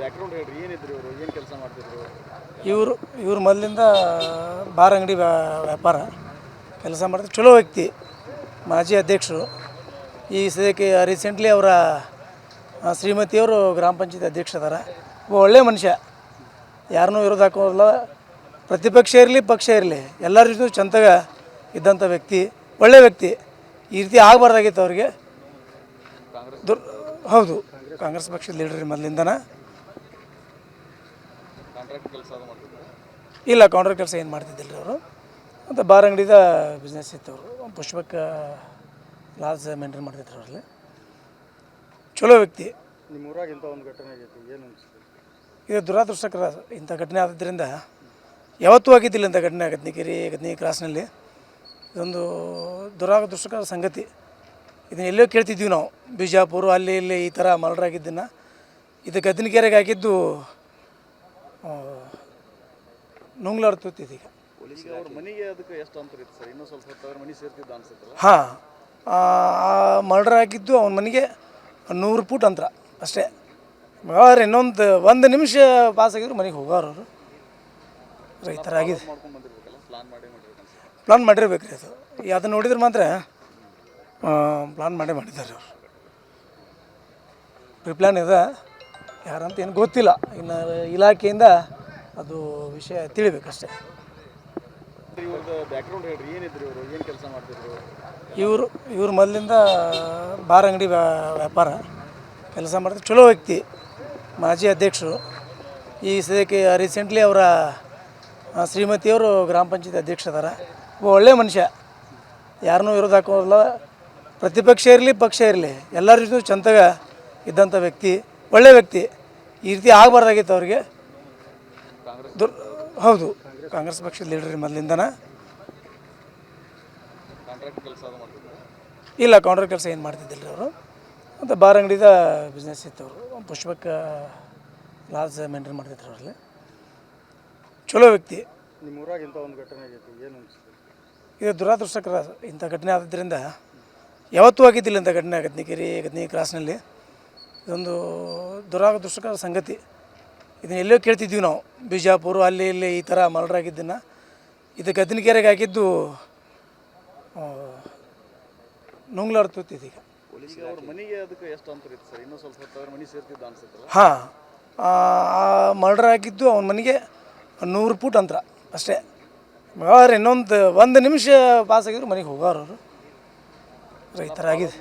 Background ಹೇಳ್ರಿ, ಏನಿದ್ರು ಇವರು, ಏನು ಕೆಲಸ ಮಾಡ್ತಿದ್ರು? ಇವರು ಮೊದಲಿಂದ ಬಾರ್ ಅಂಗಡಿ ವ್ಯಾಪಾರ ಕೆಲಸ ಮಾಡ್ತಾರೆ. ಚಲೋ ವ್ಯಕ್ತಿ, ಮಾಜಿ ಅಧ್ಯಕ್ಷರು. ಈ ಸದ್ಯಕ್ಕೆ ರೀಸೆಂಟ್ಲಿ ಅವರ ಶ್ರೀಮತಿಯವರು ಗ್ರಾಮ ಪಂಚಾಯತ್ ಅಧ್ಯಕ್ಷ ಅದಾರ. ಒಳ್ಳೆ ಮನುಷ್ಯ, ಯಾರನ್ನೂ ವಿರೋಧ ಹಾಕೋಲ್ಲ. ಪ್ರತಿಪಕ್ಷ ಇರಲಿ ಪಕ್ಷ ಇರಲಿ ಎಲ್ಲರ ಜೊತೆ ಚಂತಾಗ ಇದ್ದಂಥ ವ್ಯಕ್ತಿ, ಒಳ್ಳೆ ವ್ಯಕ್ತಿ. ಈ ರೀತಿ ಆಗಬಾರ್ದಾಗಿತ್ತು ಅವ್ರಿಗೆ. ಹೌದು, ಕಾಂಗ್ರೆಸ್ ಪಕ್ಷದ ಲೀಡರ್ ಮೊದಲಿಂದನ. ಕಾಂಟ್ರಾಕ್ಟ್ ಕೆಲಸ ಮಾಡ್ತಿದ್ರು? ಇಲ್ಲ, ಕಾಂಟ್ರಾಕ್ಟ್ ಕೆಲಸ ಏನು ಮಾಡ್ತಿದ್ದಿಲ್ಲ ರೀ ಅವರು. ಮತ್ತು ಬಾರ್ ಅಂಗಡಿದ ಬಿಸ್ನೆಸ್ ಇತ್ತು. ಅವರು ಪುಷ್ಪಕ ಲಾಸ್ ಮೇಂಟೈನ್ ಮಾಡ್ತಿದ್ರು ಅವರಲ್ಲಿ. ಚಲೋ ವ್ಯಕ್ತಿ. ನಿಮ್ಮ ಊರಾಗ ಇಂಥ ಒಂದು ಘಟನೆ ಆಗೈತಿ, ಏನು ಅನಿಸುತ್ತೆ? ಇದು ದುರಾದೃಷ್ಟಕರ. ಇಂಥ ಘಟನೆ ಆದ್ರಿಂದ ಯಾವತ್ತೂ ಆಗಿದ್ದಿಲ್ಲ ಇಂಥ ಘಟನೆ. ಗದ್ನಿ ಕ್ರಾಸ್ನಲ್ಲಿ ಇದೊಂದು ದುರಾದೃಷ್ಟಕರ ಸಂಗತಿ. ಇದನ್ನ ಎಲ್ಲೋ ಕೇಳ್ತಿದ್ವಿ ನಾವು, ಬಿಜಾಪುರ ಅಲ್ಲಿ ಇಲ್ಲಿ ಈ ಥರ ಮರ್ಡರ್. ಇದು ಗದ್ನಿಕೆರೆಗೆ ಹಾಕಿದ್ದು ನುಂಗ್ಲಾಡ್ತಿದ್ದೀಗ. ಅವ್ರ ಮನೆಗೆ ಅದಕ್ಕೆ ಎಷ್ಟು ಅಂತರ ಇತ್ತು ಸರ್? ಇನ್ನೂ ಸ್ವಲ್ಪ ಹೊತ್ತು ಮನೆ ಸೇರ್ತಿದ್ದ ಅನ್ಸುತ್ತಲ್ಲ? ಹಾಂ, ಆ ಮರ್ಡರ್ ಆಗಿದ್ದು ಅವನ ಮನೆಗೆ 100 ಫೂಟ್ ಅಂತರ ಅಷ್ಟೇ. ಅವ್ರು ಒಂದು ನಿಮಿಷ ಪಾಸ್ ಆಗಿದ್ರು ಮನೆಗೆ ಹೋಗೋರು ಅವರು. ಈ ಥರ ಆಗಿದೆ. ಪ್ಲಾನ್ ಮಾಡಿರ್ಬೇಕು ರೀ ಅದು. ಅದನ್ನು ನೋಡಿದ್ರೆ ಮಾತ್ರ ಪ್ಲಾನ್ ಮಾಡಿದ್ದಾರೆ ಅವರು. ಪ್ರಿಪ್ಲಾನ್ ಇದೆ, ಯಾರಂತ ಏನು ಗೊತ್ತಿಲ್ಲ. ಇನ್ನು ಇಲಾಖೆಯಿಂದ ಅದು ವಿಷಯ ತಿಳಿಬೇಕಷ್ಟೇ. ಇವ್ರದ್ದು ಬ್ಯಾಕ್ಗ್ರೌಂಡ್ ಹೇಳ್ರಿ, ಏನಿದ್ರು ಇವರು, ಏನು ಕೆಲಸ ಮಾಡ್ತಿದ್ರು? ಇವರು ಮೊದಲಿಂದ ಬಾರ್ ಅಂಗಡಿ ವ್ಯಾಪಾರ ಕೆಲಸ ಮಾಡ್ತಾರೆ. ಚಲೋ ವ್ಯಕ್ತಿ, ಮಾಜಿ ಅಧ್ಯಕ್ಷರು. ಈ ಸದ್ಯಕ್ಕೆ ರೀಸೆಂಟ್ಲಿ ಅವರ ಶ್ರೀಮತಿಯವರು ಗ್ರಾಮ ಪಂಚಾಯತ್ ಅಧ್ಯಕ್ಷ ಅದಾರ. ಒಳ್ಳೆ ಮನುಷ್ಯ, ಯಾರನ್ನೂ ವಿರೋಧ ಹಾಕೋಲ್ಲ. ಪ್ರತಿಪಕ್ಷ ಇರಲಿ ಪಕ್ಷ ಇರಲಿ ಎಲ್ಲರ ಜೊತೆ ಚಂತಾಗ ಇದ್ದಂಥ ವ್ಯಕ್ತಿ, ಒಳ್ಳೆ ವ್ಯಕ್ತಿ. ಈ ರೀತಿ ಆಗಬಾರ್ದಾಗಿತ್ತು ಅವ್ರಿಗೆ. ಹೌದು, ಕಾಂಗ್ರೆಸ್ ಪಕ್ಷದ ಲೀಡರ್ ಮೊದಲಿಂದನ. ಕಾಂಟ್ರಾಕ್ಟ್ ಕೆಲಸ ಮಾಡ್ತಿದ್ರು? ಇಲ್ಲ, ಕಾಂಟ್ರಾಕ್ಟ್ ಕೆಲಸ ಏನು ಮಾಡ್ತಿದ್ದಿಲ್ಲ ರೀ ಅವರು. ಮತ್ತು ಬಾರ್ ಅಂಗಡಿದ ಬಿಸ್ನೆಸ್ ಇತ್ತು. ಅವರು ಪುಷ್ಪಕ ಲಾಸ್ ಮೇಂಟೈನ್ ಮಾಡ್ತಿದ್ರು ಅವರಲ್ಲಿ. ಚಲೋ ವ್ಯಕ್ತಿ. ನಿಮ್ಮ ಊರಾಗ ಇಂಥ ಒಂದು ಘಟನೆ ಆಗೈತಿ, ಏನು ಅನಿಸುತ್ತೆ? ಇದು ದುರಾದೃಷ್ಟಕರ. ಇಂಥ ಘಟನೆ ಆದ್ರಿಂದ ಯಾವತ್ತೂ ಆಗಿದ್ದಿಲ್ಲ ಇಂಥ ಘಟನೆ. ಗದ್ನಿ ಕ್ರಾಸ್ನಲ್ಲಿ ಇದೊಂದು ದುರಾದೃಷ್ಟಕರ ಸಂಗತಿ. ಇದನ್ನ ಎಲ್ಲೋ ಕೇಳ್ತಿದ್ವಿ ನಾವು, ಬಿಜಾಪುರ ಅಲ್ಲಿ ಇಲ್ಲಿ ಈ ಥರ ಮರ್ಡರ್. ಇದು ಗದ್ನಿಕೆರೆಗೆ ಹಾಕಿದ್ದು ನುಂಗ್ಲಾಡ್ತಿದ್ದೀಗ. ಅವ್ರ ಮನೆಗೆ ಅದಕ್ಕೆ ಎಷ್ಟು ಅಂತರ ಇತ್ತು ಸರ್? ಇನ್ನೂ ಸ್ವಲ್ಪ ಹೊತ್ತು ಮನೆ ಸೇರ್ತಿದ್ದ ಅನ್ಸುತ್ತಲ್ಲ? ಹಾಂ, ಆ ಮರ್ಡರ್ ಆಗಿದ್ದು ಅವನ ಮನೆಗೆ 100 ಫೂಟ್ ಅಂತರ ಅಷ್ಟೇ. ಅವ್ರು ಒಂದು ನಿಮಿಷ ಪಾಸ್ ಆಗಿದ್ರು ಮನೆಗೆ ಹೋಗೋರು ಅವರು. ಈ ಥರ ಆಗಿದೆ.